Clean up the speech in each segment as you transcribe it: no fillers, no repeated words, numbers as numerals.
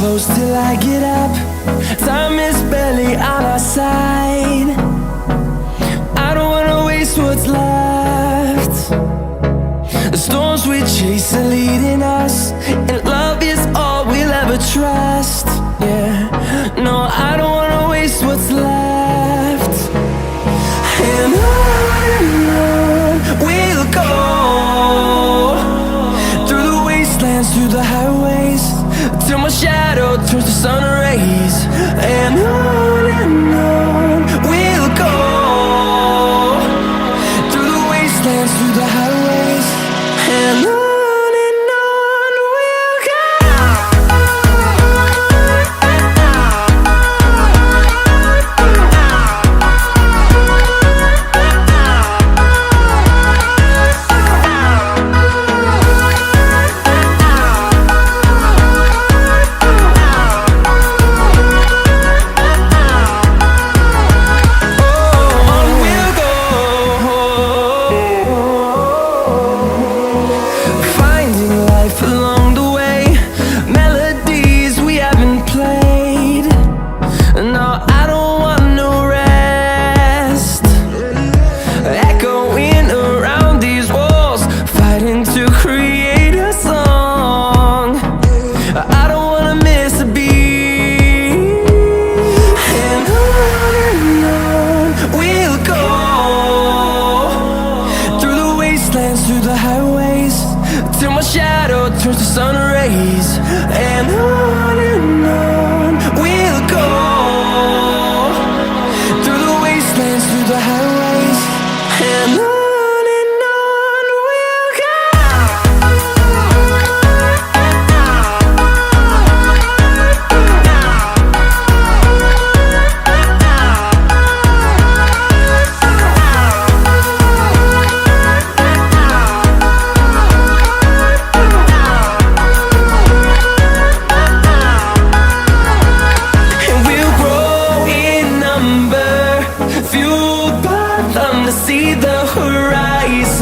close till I get up. Time is barely on our side. I don't wanna waste what's left. The storms we chase are leading us, and love is all we'll ever trust. Yeah, no, I don't wanna waste what's left. And on we'll go, through the wastelands, through the highways, till my shadow turns to sun rays. And on we'll go, through the wastelands, through the highways, and on we'll go.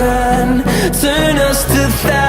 sun, turn us to thousands.